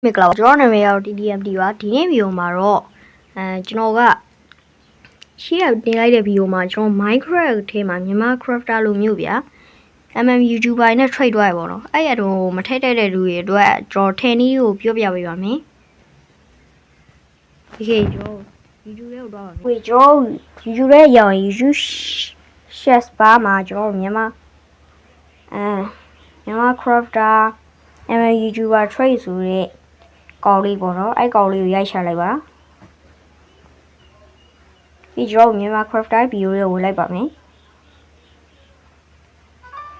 မင်္ဂလာပါကျွန်တော်နာမည်ကတော့ TTMT ပါဒီနေ့ဗီဒီယိုမှာတော့ကျွန်တော်ကရှေ့ကတင်လိုက်တဲ့ဗီဒီယိုမှာကျွန်တော် Minecraft ထဲမှာမြန်မာ crafter လို့မျိုးဗျာ YouTuber နဲ့ trade သွားရပါတော့အဲ့ရတော့မထည့်တဲ့လူတွေအတွက်ကျွန်တော်ထင်နည်းကိုပြောပြပေးပါမယ်ဒီခေတ်ကျွန်တော် YouTube လေးကိုတော့ပါမယ်ကျွန်တော် YouTube ရဲ့ရောင် YouTube Chess Bar မှာကျွန်တော်မြန်မာcrafter YouTuber trade ဆိုတဲ့ကောင်းလေးပေါ့နော်အဲ့ကောင်းလေးကိုရိုက်ချလိုက်ပါပြီးတော့မြန်မာ crafter ဗီဒီယိုလေးကိုဝင်လိုက်ပါမယ်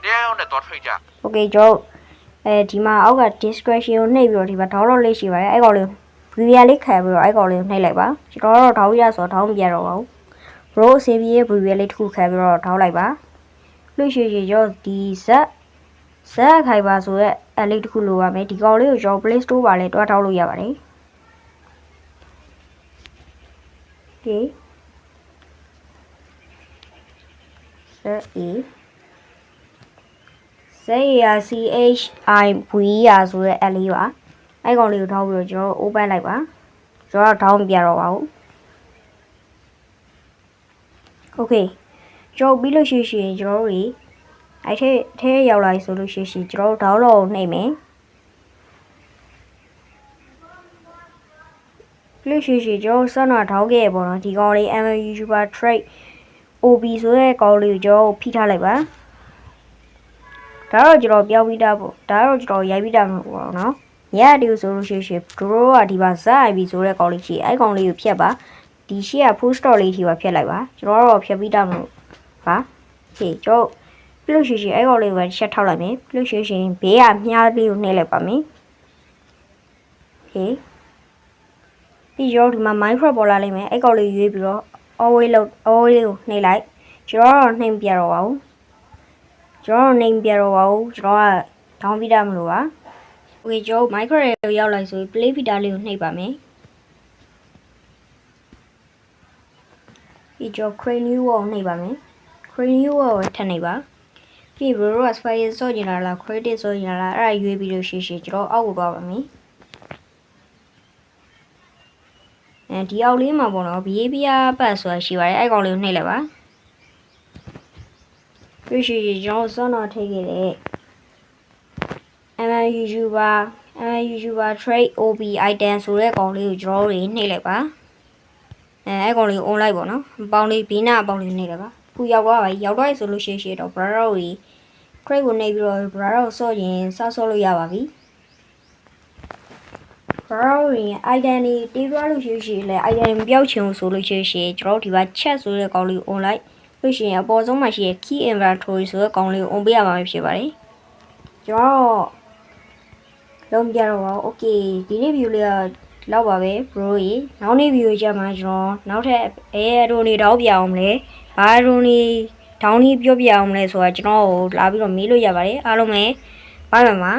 တရားနဲ့တော့ trade ကြ Okay ကျွန်တော်ဒီမှာအောက်က description ကိုနှိပ်ပြီးတော့ဒီမှာ download လေးရှိပါတယ်အဲ့ကောင်းလေး video လေးခံပြီးတော့အဲ့ကောင်းလေးကိုနှိပ်လိုက်ပါကျွန်တော်တော့ထောင်းရဆိုတော့ထောင်းမပြတော့ပါဘူး bro အစီအပြေး video လေးတစ်ခုခံပြီးတော့ထောင်းလိုက်ပါလို့ရှိရင်ကျွန်တော်ဒီဇက်ခိုင်ပါဆိုရက်အလေးတစ်ခုလိုပါမယ်ဒီကောင်လေးကိုကျွန်တော် Play Store ပါလဲတွားထောက်လို့ရပါတယ် Okay CHIV ဆိုရက်အလေးပါအဲ့ကောင်လေးကိုထောက်ပြီးတော့ကျွန်တော် open လိုက်ပါကျွန်တော်ထောင်းမပြတော့ပါဘူး Okay ကျွန်တော်ပြီးလို့ရှိရင်ကျွန်တော်တို့အဲ့ထဲရောက်လာဆိုလို့ရှိရင်ကျွန်တော် download နှိပ်မယ်လို့ရှိရင်ကျွန်တော်စနာထောင်းခဲ့ရပေါ့နော်ဒီကောင်လေး YouTuber trade OB ဆိုတဲ့ကောင်လေးကိုကျွန်တော်ဖိထားလိုက်ပါဒါတော့ကျွန်တော်ပြောပြီးသားပေါ့ဒါတော့ကျွန်တော်ရိုက်ပြီးသားမှာပေါ့နော်ညတူဆိုလို့ရှိရင်တို့ကဒီပါဇက် IP ဆိုတဲ့ကောင်လေးရှိအဲ့ကောင်လေးကိုဖြတ်ပါဒီရှေ့က full stop လေးထိပါဖြတ်လိုက်ပါကျွန်တော်တော့ဖြတ်ပြီးသားမှာပါဟေးကျွန်တော်ပြလို့ရှိရင်အဲ့ကောင်လေးကိုချက်ထောက်လိုက်မယ်ပြလို့ရှိရင်ဘေးကမြားလေးကိုနှိပ်လိုက်ပါမယ်ဟေးပြီးတော့ဒီမှာ Minecraft ပေါ်လာလိမ့်မယ်အဲ့ကောင်လေးရွေးပြီးတော့ always လေးကိုနှိပ်လိုက်ကျွန်တော်တော့နှိပ်ပြတော့ပါဘူးကျွန်တော်နှိပ်ပြတော့ပါဘူးကျွန်တော်က down ပြီးသားမလို့ပါโอเคကျွန်တော် Minecraft ကိုရောက်လိုက်ဆိုပြီး play feature လေးကိုနှိပ်ပါမယ်ပြီးတော့ crane new wall နှိပ်ပါမယ် crane new wall ကိုထပ်နှိပ်ပါပြီး Bro Fire စောကျင်လာလား credit စောကျင်လာလားအဲ့ဒါရွေးပြီးလို့ရှိရင်ကျွန်တော်အောက်ကိုသွားပါမယ်ဒီအောက်လေးမှာပေါ့နော် behavior ပတ်ဆိုတာရှိပါတယ်အဲ့ကောင်လေးကိုနှိပ်လိုက်ပါပြီးရှိရင်ကျွန်တော်စောတော့ထိခဲ့တဲ့YouTuber trade OB item ဆိုတဲ့ကောင်လေးကိုကျွန်တော်တို့နှိပ်လိုက်ပါအဲ့ကောင်လေးကို online ပေါ့နော်ပေါင်းလေးဘီနာအပေါင်းလေးနှိပ်လိုက်ပါခုရောက်သွားပါပြီရောက်သွားပြီဆိုလို့ရှိရင်တော့ brother ကို crate ကိုနှိပ်ပြီးတော့ brother ကိုစော့ရင်စော့လို့ရပါပြီ brother ရင် item တွေတီးသွားလို့ရှိရင်လည်း item ပျောက်ချင်ဆိုလို့ရှိရင်ကျွန်တော်ဒီပါ chat ဆိုတဲ့ကောင်လေးကို online လို့ရှိရင်အပေါ်ဆုံးမှာရှိတဲ့ key inventory ဆိုတဲ့ကောင်လေးကို on ပေးရမှာဖြစ်ပါတယ်ကျွန်တော်လုံးပြတော့ပါ okay ဒီနေ့ view လေးကလောက်ပါပဲ bro ရေနောက်နေ့ view ကြမှာကျွန်တော်နောက်ထပ်ရိုနေတောင်းပြအောင်မလဲဘာရိုနေတောင်းနေပြောပြအောင်မလဲဆိုတာကျွန်တော်လာပြီးတော့မေးလို့ရပါတယ်အားလုံးပဲဘိုင်ဘိုင်ပါ